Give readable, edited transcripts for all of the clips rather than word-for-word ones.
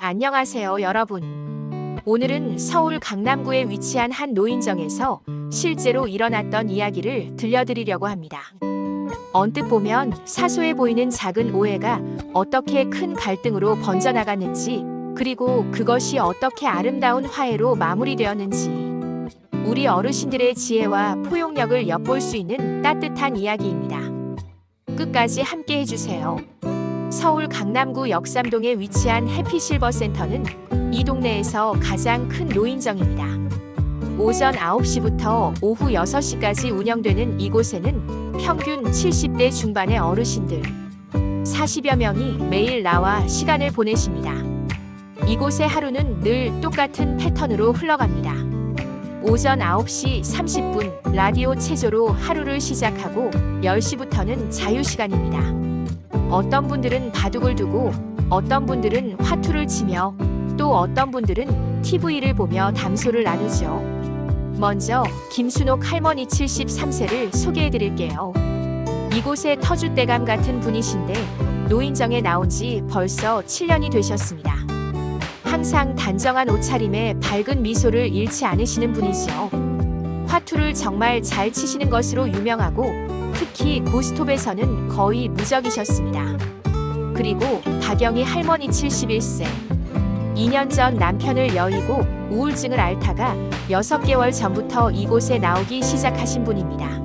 안녕하세요, 여러분. 오늘은 서울 강남구에 위치한 한 노인정에서 실제로 일어났던 이야기를 들려드리려고 합니다. 언뜻 보면 사소해 보이는 작은 오해가 어떻게 큰 갈등으로 번져나갔는지, 그리고 그것이 어떻게 아름다운 화해로 마무리되었는지, 우리 어르신들의 지혜와 포용력을 엿볼 수 있는 따뜻한 이야기입니다. 끝까지 함께 해주세요. 서울 강남구 역삼동에 위치한 해피실버센터는 이 동네에서 가장 큰 노인정입니다. 오전 9시부터 오후 6시까지 운영되는 이곳에는 평균 70대 중반의 어르신들 40여 명이 매일 나와 시간을 보내십니다. 이곳의 하루는 늘 똑같은 패턴으로 흘러갑니다. 오전 9시 30분 라디오 체조로 하루를 시작하고 10시부터는 자유시간입니다. 어떤 분들은 바둑을 두고, 어떤 분들은 화투를 치며, 또 어떤 분들은 TV를 보며 담소를 나누죠. 먼저 김순옥 할머니 73세를 소개해드릴게요. 이곳의 터줏대감 같은 분이신데 노인정에 나온 지 벌써 7년이 되셨습니다. 항상 단정한 옷차림에 밝은 미소를 잃지 않으시는 분이죠. 화투를 정말 잘 치시는 것으로 유명하고 특히 고스톱에서는 거의 무적이셨습니다. 그리고 박영희 할머니 71세. 2년 전 남편을 여의고 우울증을 앓다가 6개월 전부터 이곳에 나오기 시작하신 분입니다.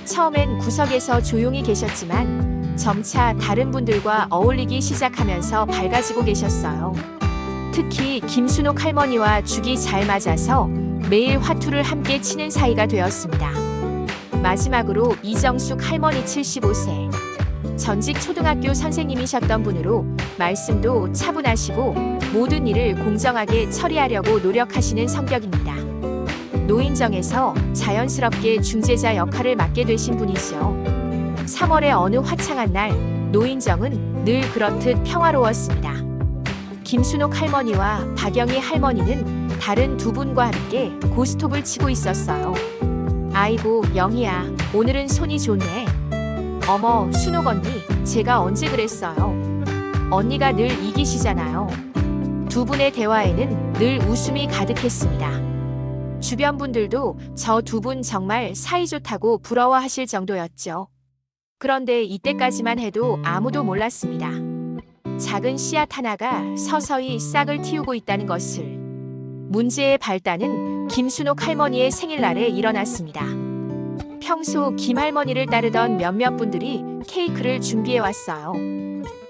처음엔 구석에서 조용히 계셨지만 점차 다른 분들과 어울리기 시작하면서 밝아지고 계셨어요. 특히 김순옥 할머니와 죽이 잘 맞아서 매일 화투를 함께 치는 사이가 되었습니다. 마지막으로 이정숙 할머니 75세. 전직 초등학교 선생님이셨던 분으로 말씀도 차분하시고 모든 일을 공정하게 처리하려고 노력하시는 성격입니다. 노인정에서 자연스럽게 중재자 역할을 맡게 되신 분이죠. 3월의 어느 화창한 날 노인정은 늘 그렇듯 평화로웠습니다. 김순옥 할머니와 박영희 할머니는 다른 두 분과 함께 고스톱을 치고 있었어요. 아이고 영희야, 오늘은 손이 좋네. 어머 순옥 언니, 제가 언제 그랬어요. 언니가 늘 이기시잖아요. 두 분의 대화에는 늘 웃음이 가득했습니다. 주변 분들도 저 두 분 정말 사이좋다고 부러워하실 정도였죠. 그런데 이때까지만 해도 아무도 몰랐습니다. 작은 씨앗 하나가 서서히 싹을 틔우고 있다는 것을. 문제의 발단은 김순옥 할머니의 생일날에 일어났습니다. 평소 김 할머니를 따르던 몇몇 분들이 케이크를 준비해 왔어요.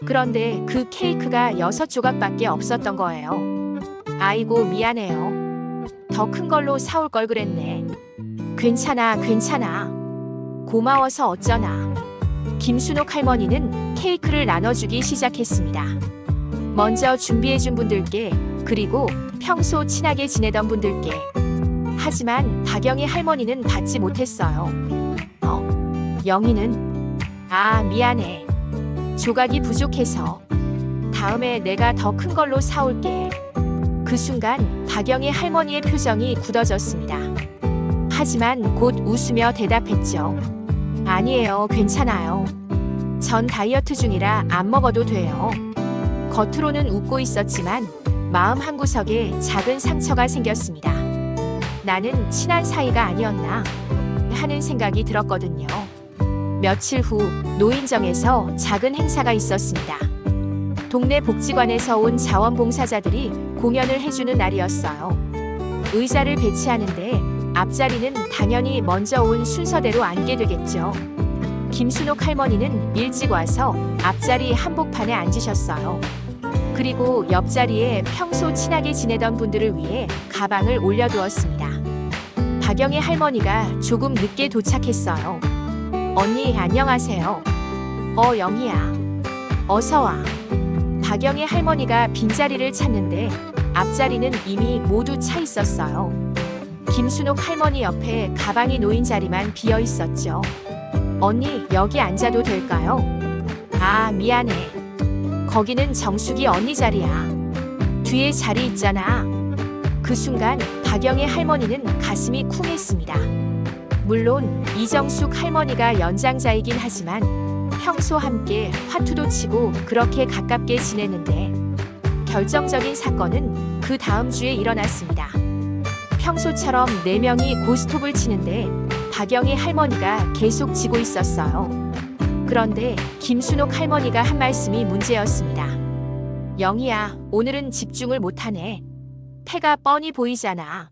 그런데 그 케이크가 6조각밖에 없었던 거예요. 아이고 미안해요. 더 큰 걸로 사올 걸 그랬네. 괜찮아. 고마워서 어쩌나. 김순옥 할머니는 케이크를 나눠주기 시작했습니다. 먼저 준비해준 분들께, 그리고 평소 친하게 지내던 분들께. 하지만 박영희 할머니는 받지 못했어요. 영희는? 아, 미안해. 조각이 부족해서. 다음에 내가 더 큰 걸로 사올게. 그 순간 박영희 할머니의 표정이 굳어졌습니다. 하지만 곧 웃으며 대답했죠. 아니에요, 괜찮아요. 전 다이어트 중이라 안 먹어도 돼요. 겉으로는 웃고 있었지만 마음 한구석에 작은 상처가 생겼습니다. 나는 친한 사이가 아니었나 하는 생각이 들었거든요. 며칠 후 노인정에서 작은 행사가 있었습니다. 동네 복지관에서 온 자원봉사자들이 공연을 해주는 날이었어요. 의자를 배치하는데 앞자리는 당연히 먼저 온 순서대로 앉게 되겠죠. 김순옥 할머니는 일찍 와서 앞자리 한복판에 앉으셨어요. 그리고 옆자리에 평소 친하게 지내던 분들을 위해 가방을 올려두었습니다. 박영희 할머니가 조금 늦게 도착했어요. 언니 안녕하세요. 영희야. 어서와. 박영희 할머니가 빈자리를 찾는데 앞자리는 이미 모두 차 있었어요. 김순옥 할머니 옆에 가방이 놓인 자리만 비어 있었죠. 언니 여기 앉아도 될까요? 아 미안해. 거기는 정숙이 언니 자리야. 뒤에 자리 있잖아. 그 순간 박영희 할머니는 가슴이 쿵했습니다. 물론 이정숙 할머니가 연장자이긴 하지만 평소 함께 화투도 치고 그렇게 가깝게 지내는데 결정적인 사건은 그 다음 주에 일어났습니다. 평소처럼 4명이 고스톱을 치는데 박영희 할머니가 계속 지고 있었어요. 그런데 김순옥 할머니가 한 말씀이 문제였습니다. 영희야, 오늘은 집중을 못하네. 패가 뻔히 보이잖아.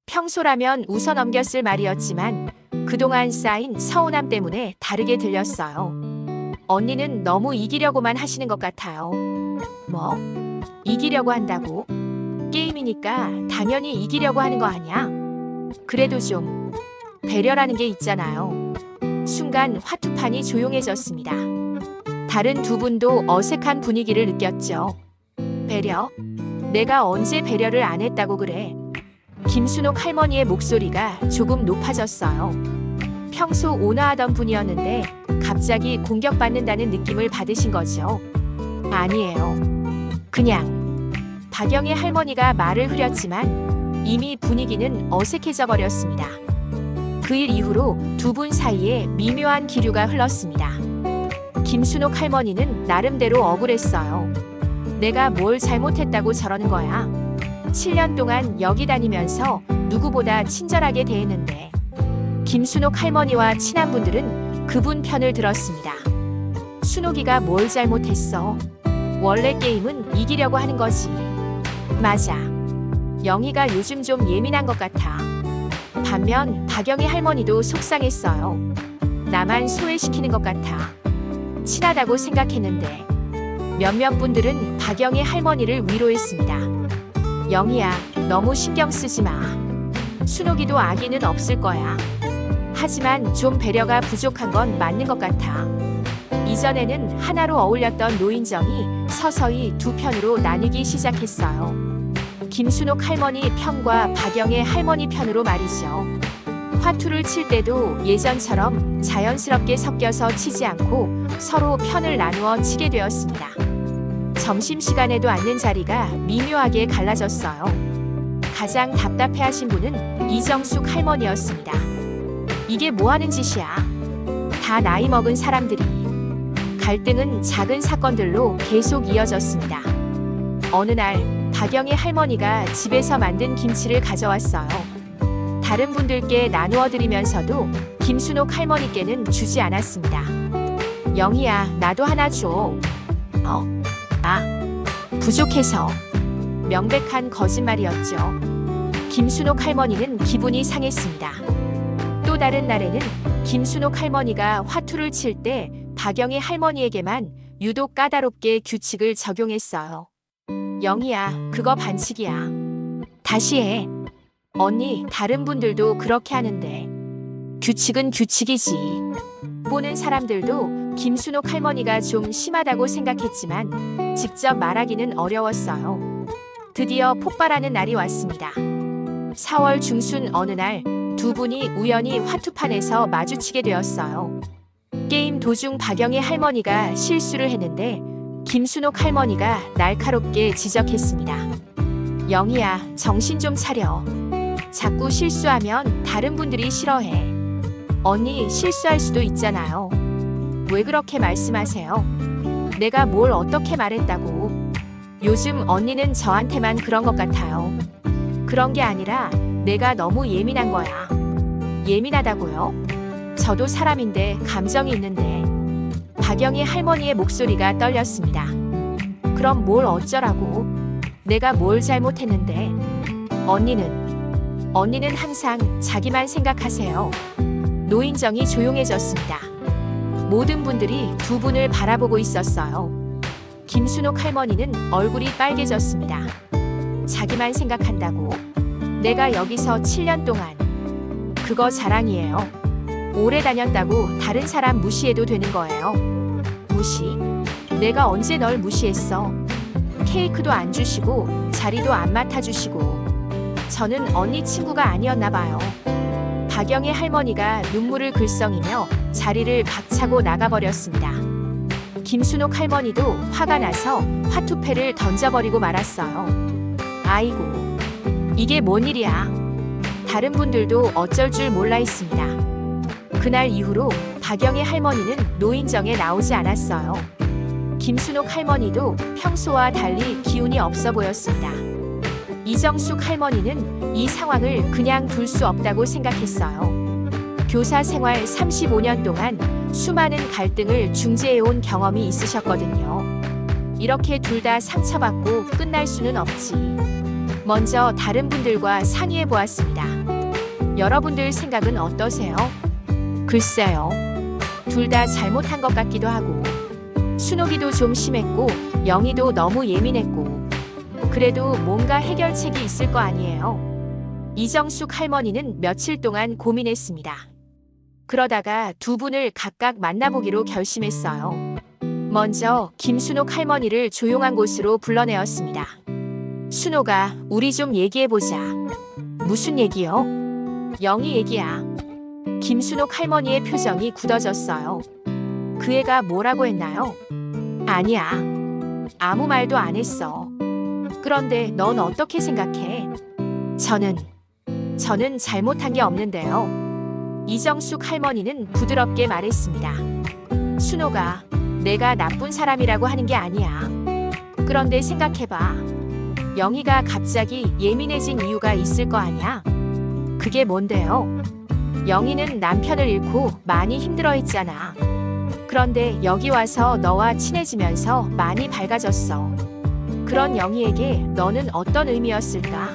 평소라면 웃어 넘겼을 말이었지만 그동안 쌓인 서운함 때문에 다르게 들렸어요. 언니는 너무 이기려고만 하시는 것 같아요. 뭐? 이기려고 한다고? 게임이니까 당연히 이기려고 하는 거 아니야? 그래도 좀 배려라는 게 있잖아요. 순간 화투판이 조용해졌습니다. 다른 두 분도 어색한 분위기를 느꼈죠. 배려? 내가 언제 배려를 안 했다고 그래? 김순옥 할머니의 목소리가 조금 높아졌어요. 평소 온화하던 분이었는데 갑자기 공격받는다는 느낌을 받으신 거죠. 아니에요. 그냥 박영희 할머니가 말을 흐렸지만 이미 분위기는 어색해져 버렸습니다. 그 일 이후로 두 분 사이에 미묘한 기류가 흘렀습니다. 김순옥 할머니는 나름대로 억울했어요. 내가 뭘 잘못했다고 저러는 거야. 7년 동안 여기 다니면서 누구보다 친절하게 대했는데. 김순옥 할머니와 친한 분들은 그분 편을 들었습니다. 순옥이가 뭘 잘못했어? 원래 게임은 이기려고 하는 거지. 맞아. 영희가 요즘 좀 예민한 것 같아. 반면 박영희 할머니도 속상했어요. 나만 소외시키는 것 같아. 친하다고 생각했는데. 몇몇 분들은 박영희 할머니를 위로했습니다. 영희야, 너무 신경 쓰지 마. 순옥이도 악의는 없을 거야. 하지만 좀 배려가 부족한 건 맞는 것 같아. 이전에는 하나로 어울렸던 노인정이 서서히 두 편으로 나뉘기 시작했어요. 김순옥 할머니 편과 박영애 할머니 편으로 말이죠. 화투를 칠 때도 예전처럼 자연스럽게 섞여서 치지 않고 서로 편을 나누어 치게 되었습니다. 점심시간에도 앉는 자리가 미묘하게 갈라졌어요. 가장 답답해하신 분은 이정숙 할머니였습니다. 이게 뭐하는 짓이야? 다 나이 먹은 사람들이. 갈등은 작은 사건들로 계속 이어졌습니다. 어느 날 박영희 할머니가 집에서 만든 김치를 가져왔어요. 다른 분들께 나누어 드리면서도 김순옥 할머니께는 주지 않았습니다. 영희야, 나도 하나 줘. 부족해서. 명백한 거짓말이었죠. 김순옥 할머니는 기분이 상했습니다. 또 다른 날에는 김순옥 할머니가 화투를 칠 때 박영희 할머니에게만 유독 까다롭게 규칙을 적용했어요. 영희야, 그거 반칙이야. 다시 해. 언니, 다른 분들도 그렇게 하는데. 규칙은 규칙이지. 보는 사람들도 김순옥 할머니가 좀 심하다고 생각했지만 직접 말하기는 어려웠어요. 드디어 폭발하는 날이 왔습니다. 4월 중순 어느 날 두 분이 우연히 화투판에서 마주치게 되었어요. 게임 도중 박영희 할머니가 실수를 했는데 김순옥 할머니가 날카롭게 지적했습니다. 영희야, 정신 좀 차려. 자꾸 실수하면 다른 분들이 싫어해. 언니 실수할 수도 있잖아요. 왜 그렇게 말씀하세요? 내가 뭘 어떻게 말했다고. 요즘 언니는 저한테만 그런 것 같아요. 그런 게 아니라 내가 너무 예민한 거야. 예민하다고요? 저도 사람인데 감정이 있는데. 박영희 할머니의 목소리가 떨렸습니다. 그럼 뭘 어쩌라고? 내가 뭘 잘못했는데? 언니는 항상 자기만 생각하세요. 노인정이 조용해졌습니다. 모든 분들이 두 분을 바라보고 있었어요. 김순옥 할머니는 얼굴이 빨개졌습니다. 자기만 생각한다고? 내가 여기서 7년 동안. 그거 자랑이에요. 오래 다녔다고 다른 사람 무시해도 되는 거예요. 무시? 내가 언제 널 무시했어? 케이크도 안 주시고 자리도 안 맡아주시고. 저는 언니 친구가 아니었나 봐요. 박영희 할머니가 눈물을 글썽이며 자리를 박차고 나가버렸습니다. 김순옥 할머니도 화가 나서 화투패를 던져버리고 말았어요. 아이고, 이게 뭔 일이야. 다른 분들도 어쩔 줄 몰라 했습니다. 그날 이후로 박영희 할머니는 노인정에 나오지 않았어요. 김순옥 할머니도 평소와 달리 기운이 없어 보였습니다. 이정숙 할머니는 이 상황을 그냥 둘 수 없다고 생각했어요. 교사 생활 35년 동안 수많은 갈등을 중재해온 경험이 있으셨거든요. 이렇게 둘 다 상처받고 끝날 수는 없지. 먼저 다른 분들과 상의해 보았습니다. 여러분들 생각은 어떠세요? 글쎄요. 둘 다 잘못한 것 같기도 하고, 순옥이도 좀 심했고, 영희도 너무 예민했고, 그래도 뭔가 해결책이 있을 거 아니에요. 이정숙 할머니는 며칠 동안 고민했습니다. 그러다가 두 분을 각각 만나보기로 결심했어요. 먼저 김순옥 할머니를 조용한 곳으로 불러내었습니다. 순옥아, 우리 좀 얘기해보자. 무슨 얘기요? 영희 얘기야. 김순옥 할머니의 표정이 굳어졌어요. 그 애가 뭐라고 했나요? 아니야. 아무 말도 안 했어. 그런데 넌 어떻게 생각해? 저는 잘못한 게 없는데요. 이정숙 할머니는 부드럽게 말했습니다. 순옥아, 내가 나쁜 사람이라고 하는 게 아니야. 그런데 생각해봐. 영희가 갑자기 예민해진 이유가 있을 거 아니야? 그게 뭔데요? 영희는 남편을 잃고 많이 힘들어했잖아. 그런데 여기 와서 너와 친해지면서 많이 밝아졌어. 그런 영희에게 너는 어떤 의미였을까?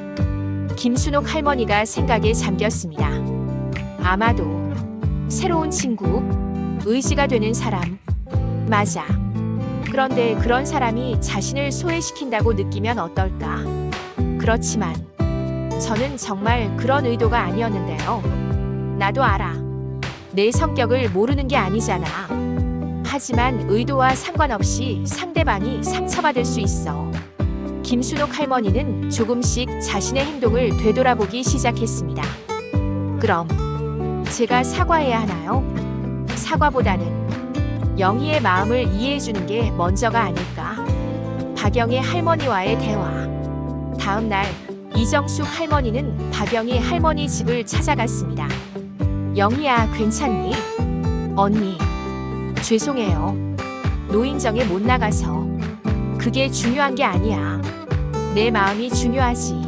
김순옥 할머니가 생각에 잠겼습니다. 아마도 새로운 친구, 의지가 되는 사람. 맞아. 그런데 그런 사람이 자신을 소외시킨다고 느끼면 어떨까? 그렇지만 저는 정말 그런 의도가 아니었는데요. 나도 알아. 내 성격을 모르는 게 아니잖아. 하지만 의도와 상관없이 상대방이 상처받을 수 있어. 김순옥 할머니는 조금씩 자신의 행동을 되돌아보기 시작했습니다. 그럼 제가 사과해야 하나요? 사과보다는 영희의 마음을 이해해주는 게 먼저가 아닐까? 박영희 할머니와의 대화. 다음 날 이정숙 할머니는 박영희 할머니 집을 찾아갔습니다. 영희야, 괜찮니? 언니, 죄송해요. 노인정에 못 나가서. 그게 중요한 게 아니야. 내 마음이 중요하지.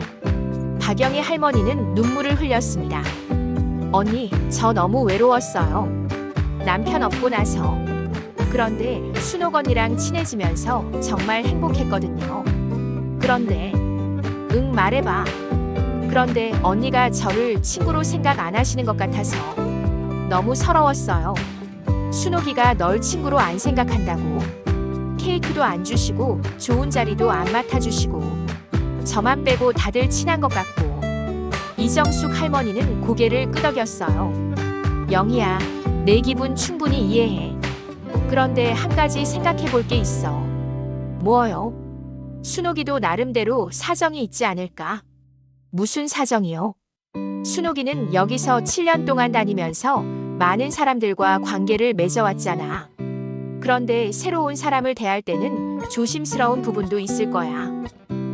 박영희 할머니는 눈물을 흘렸습니다. 언니, 저 너무 외로웠어요. 남편 없고 나서. 그런데 순옥 언니랑 친해지면서 정말 행복했거든요. 그런데, 말해봐. 그런데 언니가 저를 친구로 생각 안 하시는 것 같아서 너무 서러웠어요. 순옥이가 널 친구로 안 생각한다고. 케이크도 안 주시고 좋은 자리도 안 맡아주시고 저만 빼고 다들 친한 것 같고. 이정숙 할머니는 고개를 끄덕였어요. 영희야, 내 기분 충분히 이해해. 그런데 한 가지 생각해 볼 게 있어. 뭐요? 순옥이도 나름대로 사정이 있지 않을까? 무슨 사정이요? 순옥이는 여기서 7년 동안 다니면서 많은 사람들과 관계를 맺어왔잖아. 그런데 새로운 사람을 대할 때는 조심스러운 부분도 있을 거야.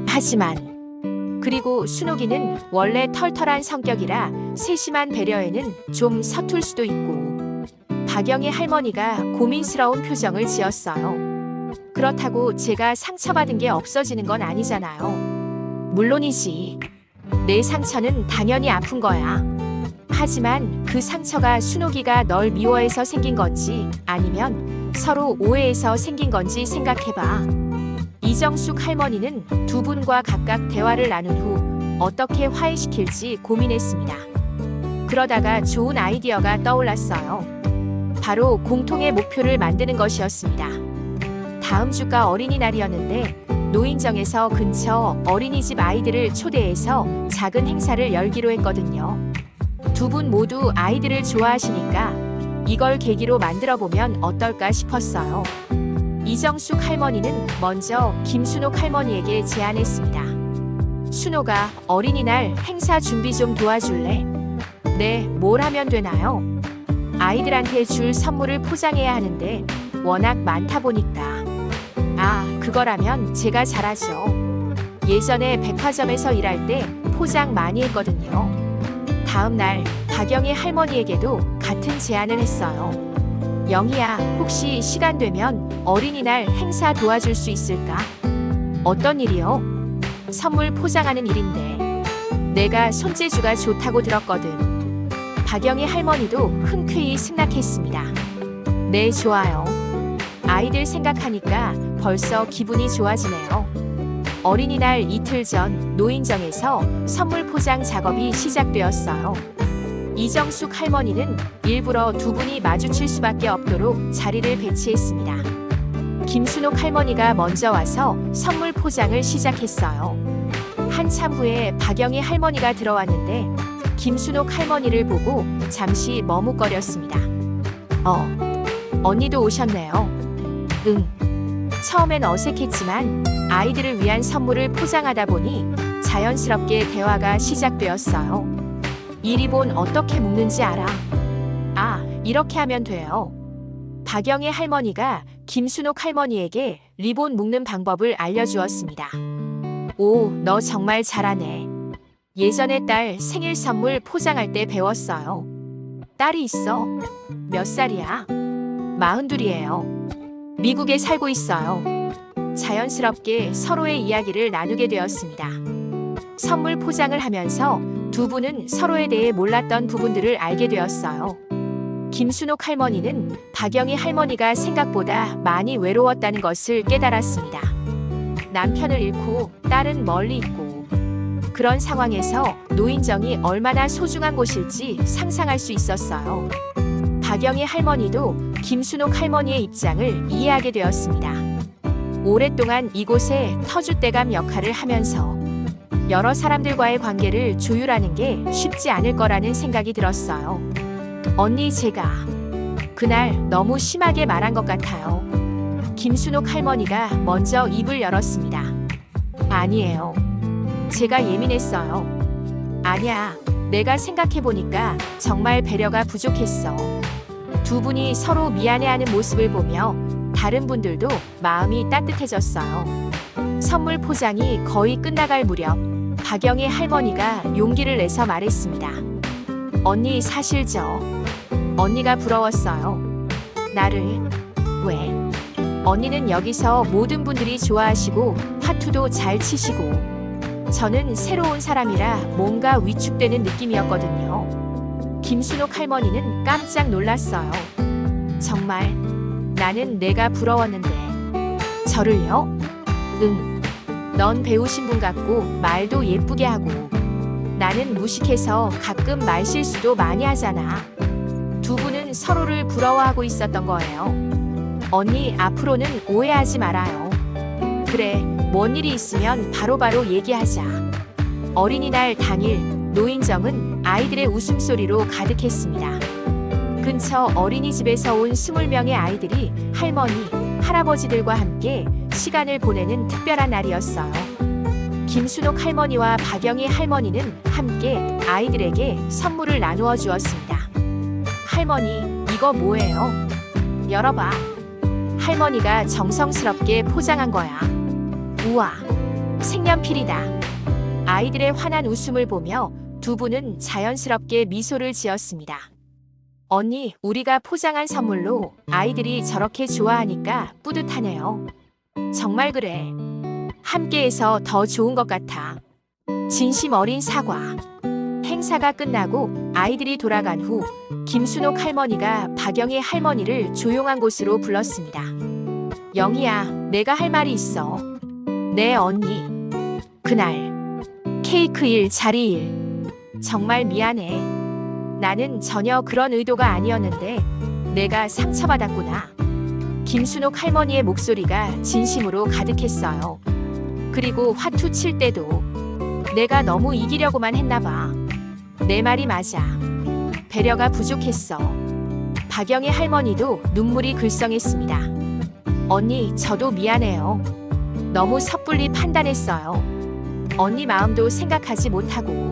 하지만 그리고 순옥이는 원래 털털한 성격이라 세심한 배려에는 좀 서툴 수도 있고. 박영희 할머니가 고민스러운 표정을 지었어요. 그렇다고 제가 상처받은 게 없어지는 건 아니잖아요. 물론이지. 내 상처는 당연히 아픈 거야. 하지만 그 상처가 순옥이가 널 미워해서 생긴 건지 아니면 서로 오해해서 생긴 건지 생각해봐. 이정숙 할머니는 두 분과 각각 대화를 나눈 후 어떻게 화해시킬지 고민했습니다. 그러다가 좋은 아이디어가 떠올랐어요. 바로 공통의 목표를 만드는 것이었습니다. 다음 주가 어린이날이었는데 노인정에서 근처 어린이집 아이들을 초대해서 작은 행사를 열기로 했거든요. 두 분 모두 아이들을 좋아하시니까 이걸 계기로 만들어보면 어떨까 싶었어요. 이정숙 할머니는 먼저 김순옥 할머니에게 제안했습니다. 순옥아, 어린이날 행사 준비 좀 도와줄래? 네, 뭘 하면 되나요? 아이들한테 줄 선물을 포장해야 하는데 워낙 많다 보니까. 그거라면 제가 잘하죠. 예전에 백화점에서 일할 때 포장 많이 했거든요. 다음 날 박영희 할머니에게도 같은 제안을 했어요. 영희야, 혹시 시간 되면 어린이날 행사 도와줄 수 있을까? 어떤 일이요? 선물 포장하는 일인데. 내가 손재주가 좋다고 들었거든. 박영희 할머니도 흔쾌히 승낙했습니다. 네, 좋아요. 아이들 생각하니까 벌써 기분이 좋아지네요. 어린이날 이틀 전 노인정에서 선물 포장 작업이 시작되었어요. 이정숙 할머니는 일부러 두 분이 마주칠 수밖에 없도록 자리를 배치했습니다. 김순옥 할머니가 먼저 와서 선물 포장을 시작했어요. 한참 후에 박영희 할머니가 들어왔는데 김순옥 할머니를 보고 잠시 머뭇거렸습니다. 언니도 오셨네요. 응. 처음엔 어색했지만 아이들을 위한 선물을 포장하다 보니 자연스럽게 대화가 시작되었어요. 이 리본 어떻게 묶는지 알아? 아, 이렇게 하면 돼요. 박영희 할머니가 김순옥 할머니에게 리본 묶는 방법을 알려주었습니다. 오, 너 정말 잘하네. 예전에 딸 생일 선물 포장할 때 배웠어요. 딸이 있어. 몇 살이야? 42이에요. 미국에 살고 있어요. 자연스럽게 서로의 이야기를 나누게 되었습니다. 선물 포장을 하면서 두 분은 서로에 대해 몰랐던 부분들을 알게 되었어요. 김순옥 할머니는 박영희 할머니가 생각보다 많이 외로웠다는 것을 깨달았습니다. 남편을 잃고 딸은 멀리 있고 그런 상황에서 노인정이 얼마나 소중한 곳일지 상상할 수 있었어요. 박영희 할머니도 김순옥 할머니의 입장을 이해하게 되었습니다. 오랫동안 이곳에 터줏대감 역할을 하면서 여러 사람들과의 관계를 조율하는 게 쉽지 않을 거라는 생각이 들었어요. 언니, 제가 그날 너무 심하게 말한 것 같아요. 김순옥 할머니가 먼저 입을 열었습니다. 아니에요. 제가 예민했어요. 아니야. 내가 생각해보니까 정말 배려가 부족했어. 두 분이 서로 미안해하는 모습을 보며 다른 분들도 마음이 따뜻해졌어요. 선물 포장이 거의 끝나갈 무렵 박영희 할머니가 용기를 내서 말했습니다. 언니, 사실 언니가 부러웠어요. 나를. 왜? 언니는 여기서 모든 분들이 좋아하시고 화투도 잘 치시고 저는 새로운 사람이라 뭔가 위축되는 느낌이었거든요. 김순옥 할머니는 깜짝 놀랐어요. 정말 나는 내가 부러웠는데. 저를요? 응. 넌 배우신 분 같고 말도 예쁘게 하고 나는 무식해서 가끔 말실수도 많이 하잖아. 두 분은 서로를 부러워하고 있었던 거예요. 언니, 앞으로는 오해하지 말아요. 그래, 뭔 일이 있으면 바로바로 얘기하자. 어린이날 당일 노인정은 아이들의 웃음소리로 가득했습니다. 근처 어린이집에서 온 20명의 아이들이 할머니, 할아버지들과 함께 시간을 보내는 특별한 날이었어요. 김순옥 할머니와 박영희 할머니는 함께 아이들에게 선물을 나누어 주었습니다. 할머니, 이거 뭐예요? 열어봐. 할머니가 정성스럽게 포장한 거야. 우와, 색연필이다. 아이들의 환한 웃음을 보며 두 분은 자연스럽게 미소를 지었습니다. 언니, 우리가 포장한 선물로 아이들이 저렇게 좋아하니까 뿌듯하네요. 정말 그래. 함께해서 더 좋은 것 같아. 진심 어린 사과. 행사가 끝나고 아이들이 돌아간 후 김순옥 할머니가 박영희 할머니를 조용한 곳으로 불렀습니다. 영희야, 내가 할 말이 있어. 네, 언니. 그날 케이크 일, 자리 일. 정말 미안해. 나는 전혀 그런 의도가 아니었는데 내가 상처받았구나. 김순옥 할머니의 목소리가 진심으로 가득했어요. 그리고 화투 칠 때도 내가 너무 이기려고만 했나 봐. 내 말이 맞아. 배려가 부족했어. 박영희 할머니도 눈물이 글썽했습니다. 언니, 저도 미안해요. 너무 섣불리 판단했어요. 언니 마음도 생각하지 못하고.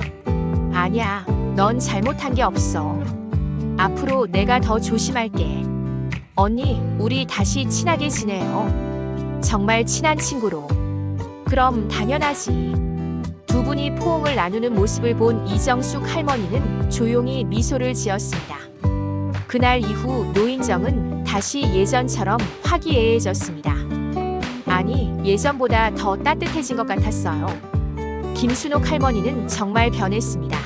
아니야, 넌 잘못한 게 없어. 앞으로 내가 더 조심할게. 언니, 우리 다시 친하게 지내요. 정말 친한 친구로. 그럼 당연하지. 두 분이 포옹을 나누는 모습을 본 이정숙 할머니는 조용히 미소를 지었습니다. 그날 이후 노인정은 다시 예전처럼 화기애애해졌습니다. 아니, 예전보다 더 따뜻해진 것 같았어요. 김순옥 할머니는 정말 변했습니다.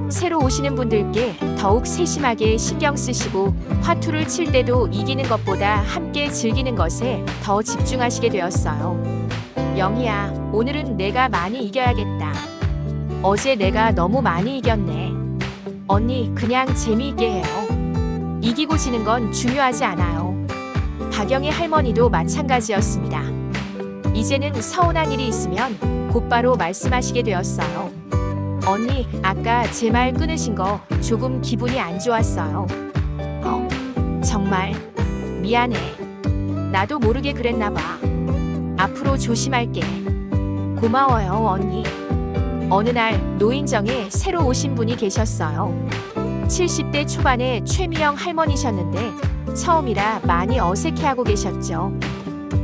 새로 오시는 분들께 더욱 세심하게 신경 쓰시고 화투를 칠 때도 이기는 것보다 함께 즐기는 것에 더 집중하시게 되었어요. 영희야, 오늘은 내가 많이 이겨야겠다. 어제 내가 너무 많이 이겼네. 언니, 그냥 재미있게 해요. 이기고 지는 건 중요하지 않아요. 박영희 할머니도 마찬가지였습니다. 이제는 서운한 일이 있으면 곧바로 말씀하시게 되었어요. 언니, 아까 제 말 끊으신 거 조금 기분이 안 좋았어요. 정말 미안해. 나도 모르게 그랬나 봐. 앞으로 조심할게. 고마워요, 언니. 어느 날 노인정에 새로 오신 분이 계셨어요. 70대 초반의 최미영 할머니셨는데 처음이라 많이 어색해하고 계셨죠.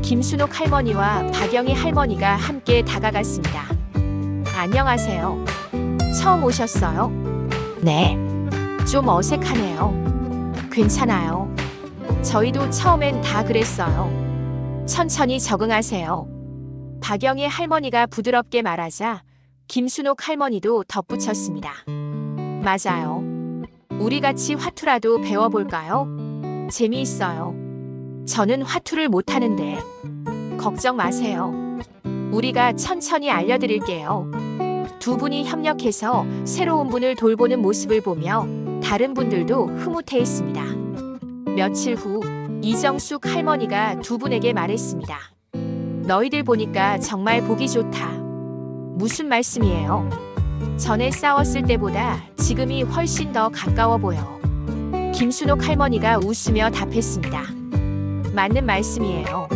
김순옥 할머니와 박영희 할머니가 함께 다가갔습니다. 안녕하세요. 처음 오셨어요? 네. 좀 어색하네요. 괜찮아요. 저희도 처음엔 다 그랬어요. 천천히 적응하세요. 박영희 할머니가 부드럽게 말하자 김순옥 할머니도 덧붙였습니다. 맞아요. 우리 같이 화투라도 배워볼까요? 재미있어요. 저는 화투를 못하는데. 걱정 마세요. 우리가 천천히 알려드릴게요. 두 분이 협력해서 새로운 분을 돌보는 모습을 보며 다른 분들도 흐뭇해했습니다. 며칠 후 이정숙 할머니가 두 분에게 말했습니다. 너희들 보니까 정말 보기 좋다. 무슨 말씀이에요? 전에 싸웠을 때보다 지금이 훨씬 더 가까워 보여. 김순옥 할머니가 웃으며 답했습니다. 맞는 말씀이에요.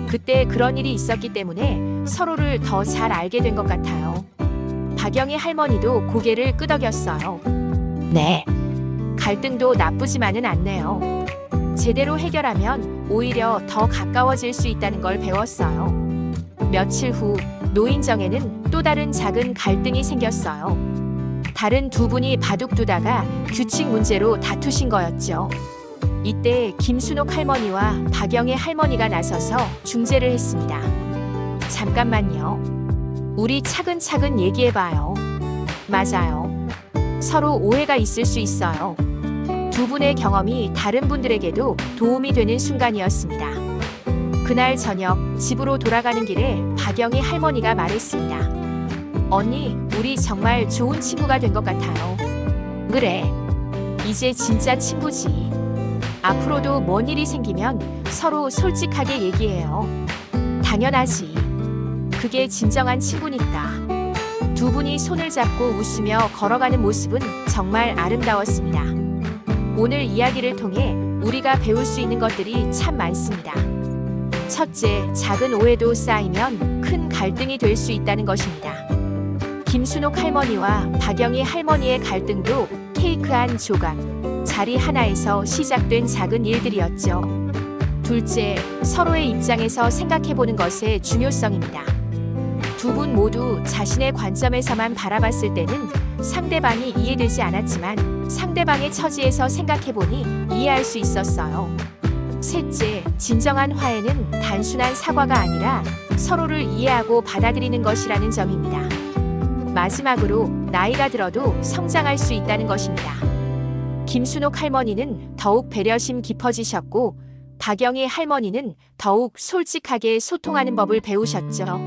그때 그런 일이 있었기 때문에 서로를 더 잘 알게 된 것 같아요. 박영희 할머니도 고개를 끄덕였어요. 네. 갈등도 나쁘지만은 않네요. 제대로 해결하면 오히려 더 가까워질 수 있다는 걸 배웠어요. 며칠 후 노인정에는 또 다른 작은 갈등이 생겼어요. 다른 두 분이 바둑 두다가 규칙 문제로 다투신 거였죠. 이때 김순옥 할머니와 박영희 할머니가 나서서 중재를 했습니다. 잠깐만요. 우리 차근차근 얘기해봐요. 맞아요. 서로 오해가 있을 수 있어요. 두 분의 경험이 다른 분들에게도 도움이 되는 순간이었습니다. 그날 저녁 집으로 돌아가는 길에 박영희 할머니가 말했습니다. 언니, 우리 정말 좋은 친구가 된 것 같아요. 그래. 이제 진짜 친구지. 앞으로도 뭔 일이 생기면 서로 솔직하게 얘기해요. 당연하지. 그게 진정한 친구니까. 두 분이 손을 잡고 웃으며 걸어가는 모습은 정말 아름다웠습니다. 오늘 이야기를 통해 우리가 배울 수 있는 것들이 참 많습니다. 첫째, 작은 오해도 쌓이면 큰 갈등이 될 수 있다는 것입니다. 김순옥 할머니와 박영희 할머니의 갈등도 케이크 한 조각, 자리 하나에서 시작된 작은 일들이었죠. 둘째, 서로의 입장에서 생각해보는 것의 중요성입니다. 두 분 모두 자신의 관점에서만 바라봤을 때는 상대방이 이해되지 않았지만 상대방의 처지에서 생각해보니 이해할 수 있었어요. 셋째, 진정한 화해는 단순한 사과가 아니라 서로를 이해하고 받아들이는 것이라는 점입니다. 마지막으로 나이가 들어도 성장할 수 있다는 것입니다. 김순옥 할머니는 더욱 배려심 깊어지셨고 박영희 할머니는 더욱 솔직하게 소통하는 법을 배우셨죠.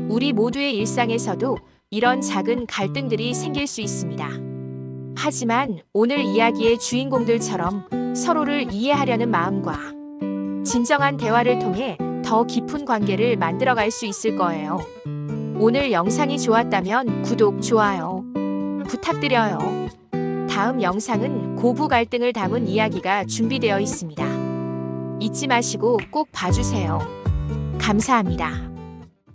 우리 모두의 일상에서도 이런 작은 갈등들이 생길 수 있습니다. 하지만 오늘 이야기의 주인공들처럼 서로를 이해하려는 마음과 진정한 대화를 통해 더 깊은 관계를 만들어갈 수 있을 거예요. 오늘 영상이 좋았다면 구독, 좋아요 부탁드려요. 다음 영상은 고부 갈등을 담은 이야기가 준비되어 있습니다. 잊지 마시고 꼭 봐주세요. 감사합니다.